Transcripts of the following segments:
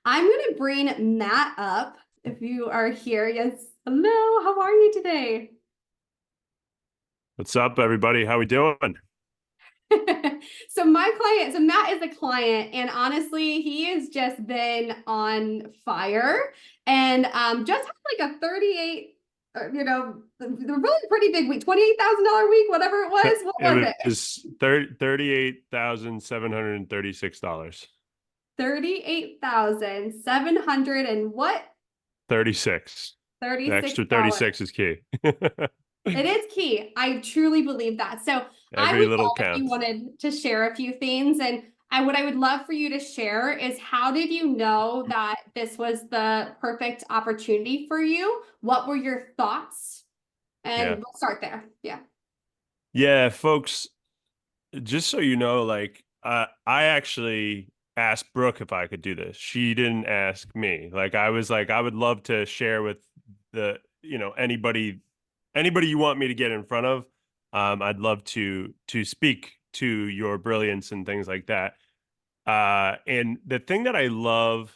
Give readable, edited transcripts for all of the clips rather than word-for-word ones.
I'm going to bring Matt up if you are here. Yes. Hello. How are you today? What's up, everybody? How we doing? So Matt is a client, and honestly, he has just been on fire and just had like a 38, the really pretty big week, $28,000 week, whatever it was. What was It it? was $38,736. 38,700 and what? 36. The extra $36. 36 is key. It is key. I truly believe that. So I Every would little love if you counts. wanted to share a few things. And what I would love for you to share is how did you know that this was the perfect opportunity for you? What were your thoughts? And Yeah. we'll start there. Yeah. Yeah, folks, just so you know, I actually asked Brooke if I could do this. She didn't ask me. Like I was like, I would love to share with anybody you want me to get in front of. I'd love to speak to your brilliance and things like that. And the thing that I love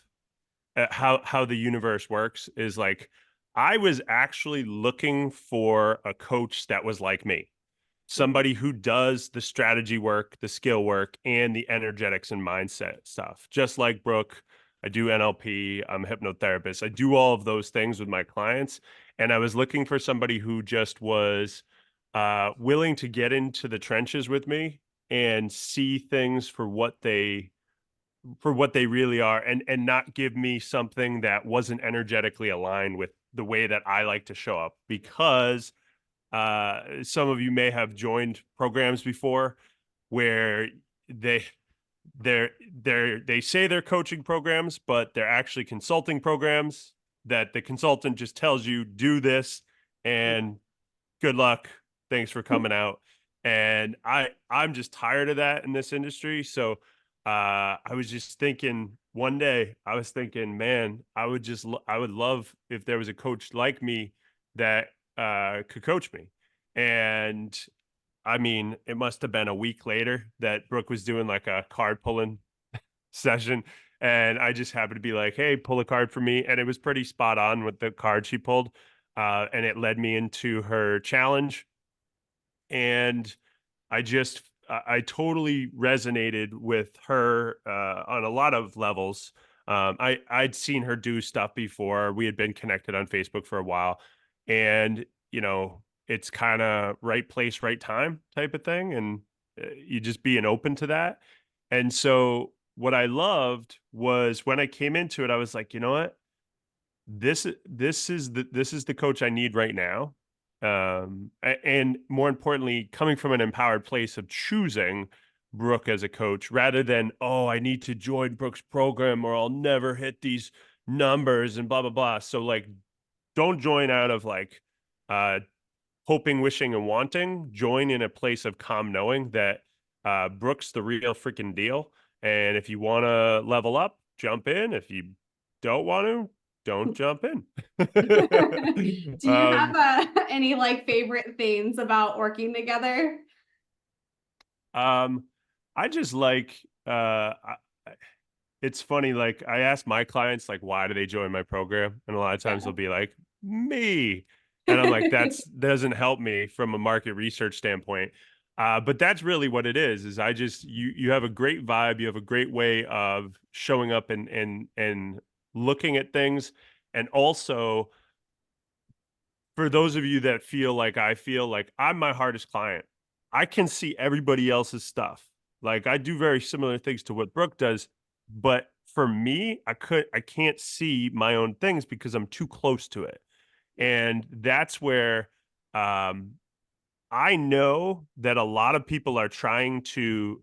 how the universe works is like I was actually looking for a coach that was like me, Mhm. somebody who does the strategy work, the skill work, and the energetics and mindset stuff. Just like Brooke, I do NLP, I'm a hypnotherapist. I do all of those things with my clients. And I was looking for somebody who just was willing to get into the trenches with me and see things for what they really are, and not give me something that wasn't energetically aligned with the way that I like to show up. Because some of you may have joined programs before where they they say they're coaching programs, but they're actually consulting programs that the consultant just tells you do this and good luck. Thanks for coming out. And I'm just tired of that in this industry. So I was just thinking one day, I was thinking, man, I would love if there was a coach like me that could coach me. And I mean, it must have been a week later that Brooke was doing like a card pulling session. And I just happened to be like, hey, pull a card for me. And it was pretty spot on with the card she pulled. And it led me into her challenge. And I totally resonated with her on a lot of levels. I'd seen her do stuff before. We had been connected on Facebook for a while. And, it's kind of right place, right time type of thing. And you just being open to that. And so what I loved was when I came into it, I was like, you know what? This is the coach I need right now. And more importantly, coming from an empowered place of choosing Brooke as a coach rather than, oh, I need to join Brooke's program or I'll never hit these numbers and blah blah blah. So like don't join out of like uh hoping, wishing, and wanting. Join in a place of calm knowing that Brooke's the real freaking deal. And if you want to level up, jump in. If you don't want to, don't jump in. Do you have um, any like favorite things about working together? um, I just like it's funny, like I ask my clients like why do they join my program? And a lot of times Yeah. they'll be like, me. And I'm like, that's doesn't help me from a market research standpoint. But that's really what it is I just you have a great vibe, you have a great way of showing up and looking at things. And also for those of you that feel like I feel like I'm my hardest client, I can see everybody else's stuff. Like I do very similar things to what Brooke does, but for me, I can't see my own things because I'm too close to it. And that's where um I know that a lot of people are trying to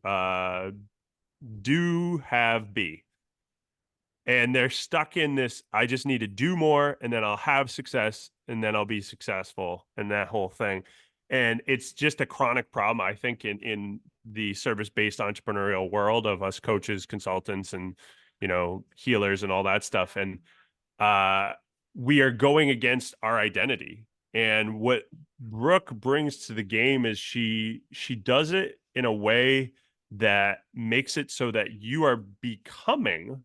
do have be, and they're stuck in this I just need to do more and then I'll have success and then I'll be successful and that whole thing. And it's just a chronic problem I think in the service-based entrepreneurial world of us coaches, consultants, and healers and all that stuff. And uh we are going against our identity. And what Brooke brings to the game is she does it in a way that makes it so that you are becoming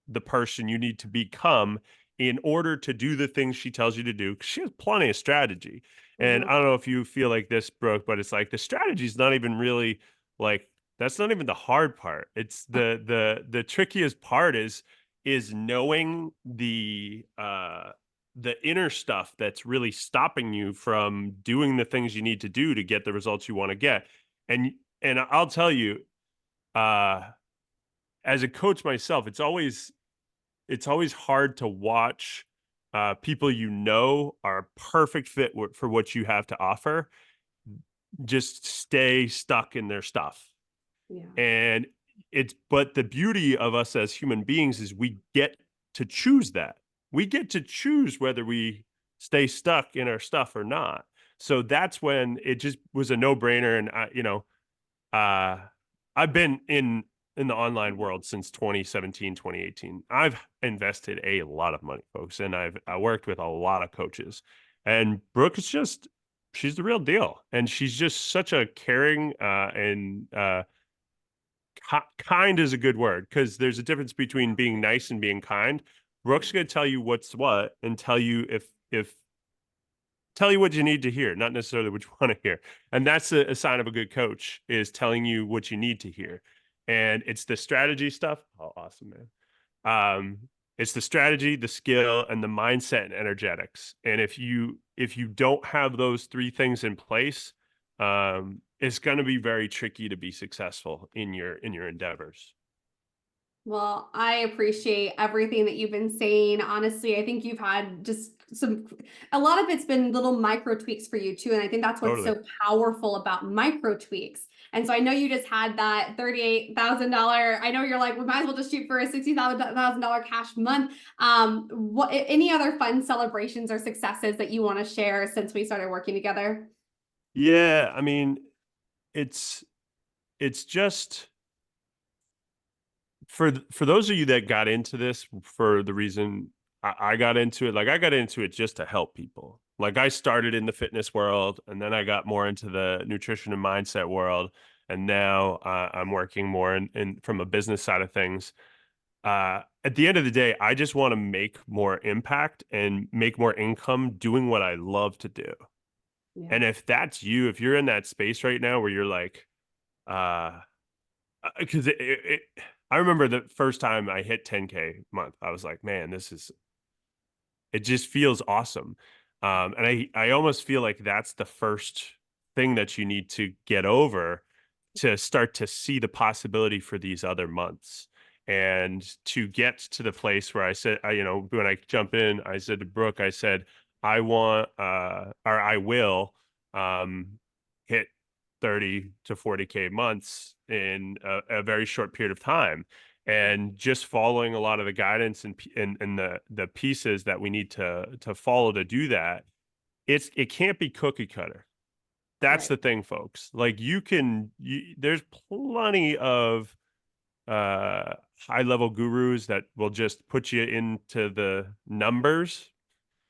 the person you need to become in order to do the things she tells you to do. 'Cause she has plenty of strategy. And Mhm. I don't know if you feel like this, Brooke, but it's like the strategy is not even really like that's not even the hard part. It's the trickiest part is knowing the inner stuff that's really stopping you from doing the things you need to do to get the results you want to get. And and I'll tell you, uh, as a coach myself, it's always hard to watch people you know are a perfect fit for what you have to offer just stay stuck in their stuff. Yeah. And but the beauty of us as human beings is we get to choose that. We get to choose whether we stay stuck in our stuff or not. So that's when it just was a no-brainer. And uh, I've been in the online world since 2017, 2018. I've invested a lot of money, folks, and I worked with a lot of coaches. And Brooke is just she's the real deal. And she's just such a caring and kind is a good word because there's a difference between being nice and being kind. Brooke's going to tell you what's what and tell you if tell you what you need to hear, not necessarily what you want to hear. And that's a sign of a good coach is telling you what you need to hear. And it's the strategy stuff. Oh, awesome, man. Um, it's the strategy, the skill, and the mindset and energetics. And if you don't have those three things in place, it's going to be very tricky to be successful in your endeavors. Well, I appreciate everything that you've been saying. Honestly, I think you've had just a lot of it's been little micro tweaks for you too. And I think that's what's Totally. so powerful about micro tweaks. And so I know you just had that $38,000. I know you're like, we might as well just shoot for a $60,000 cash month. What any other fun celebrations or successes that you want to share since we started working together? Yeah, I mean, it's it's just for those of you that got into this for the reason I got into it, like I got into it just to help people. Like I started in the fitness world, and then I got more into the nutrition and mindset world, and now I'm working more in from a business side of things. At the end of the day, I just want to make more impact and make more income doing what I love to do. Yeah. And if that's you, if you're in that space right now where you're like, uh, because I remember the first time I hit 10K month, I was like, man, it just feels awesome. And I almost feel like that's the first thing that you need to get over to start to see the possibility for these other months and to get to the place where I said, when I jump in, I said to Brooke, I said, I want, or I will, hit 30 to 40K months in a very short period of time and just following a lot of the guidance and the pieces that we need to follow to do that. It can't be cookie cutter. That's Right. the thing, folks. Like there's plenty of uh high level gurus that will just put you into the numbers,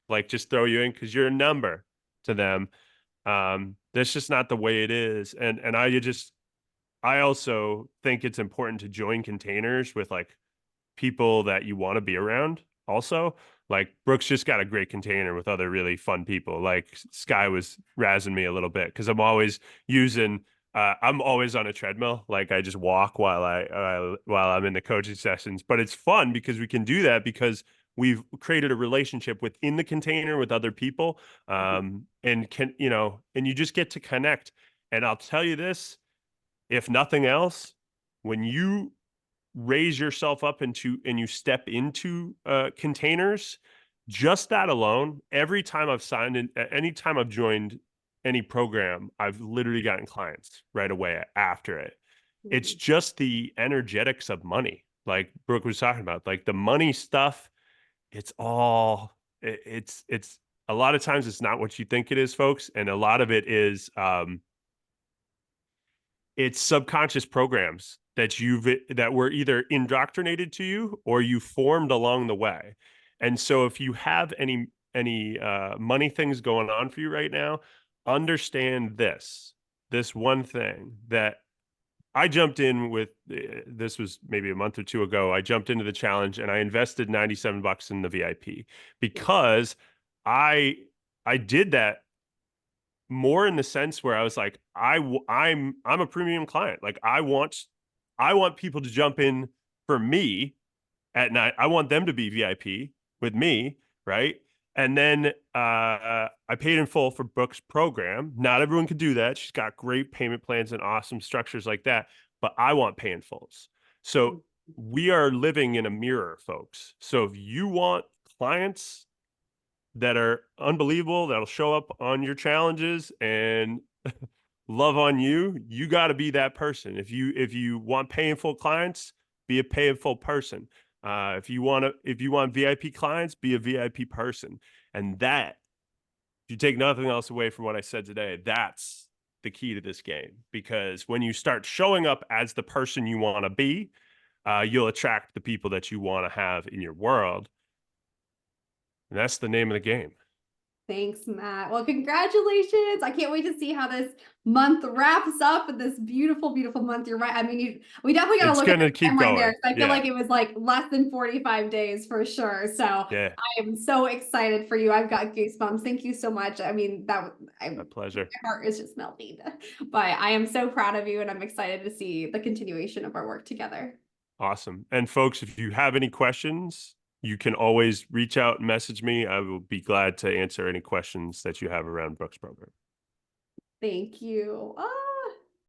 like just throw you in because you're a number to them. That's just not the way it is. And I also think it's important to join containers with like people that you want to be around also. Like Brooks just got a great container with other really fun people. Like Sky was razzing me a little bit because I'm always on a treadmill. Like I just walk while I'm in the coaching sessions. But it's fun because we can do that because we've created a relationship within the container with other people. And and you just get to connect. And I'll tell you this, if nothing else, when you raise yourself up into and you step into containers, just that alone, every time I've signed in, any time I've joined any program, I've literally gotten clients right away after it. It's Mhm. just the energetics of money, like Brooke was talking about, like the money stuff. It's all it's a lot of times it's not what you think it is, folks, and a lot of it is it's subconscious programs that were either indoctrinated to you or you formed along the way. And so if you have any money things going on for you right now, understand this one thing that I jumped in with this was maybe a month or two ago. I jumped into the challenge and I invested $97 in the VIP because I I did that more in the sense where I was like, I'm a premium client. Like I want people to jump in for me at night. I want them to be VIP with me, right? And then I paid in full for Brooke's program. Not everyone can do that. She's got great payment plans and awesome structures like that, but I want pay in fulls. So we are living in a mirror, folks. So if you want clients that are unbelievable, that'll show up on your challenges and love on you, you got to be that person. If you want painful clients, be a painful person. If you want VIP clients, be a VIP person. And that, if you take nothing else away from what I said today, that's the key to this game. Because when you start showing up as the person you want to be, you'll attract the people that you want to have in your world. And that's the name of the game. Thanks, Matt. Well, congratulations. I can't wait to see how this month wraps up with this beautiful, beautiful month. You're right. I mean, we definitely got to It's look at gonna the keep timeline there. going. I feel Yeah. like it was like less than 45 days for sure. So Yeah. I am so excited for you. I've got goosebumps. Thank you so much. I mean, My pleasure. my heart is just melting. But I am so proud of you and I'm excited to see the continuation of our work together. Awesome. And folks, if you have any questions, you can always reach out and message me. I will be glad to answer any questions that you have around Brooks program. Thank you.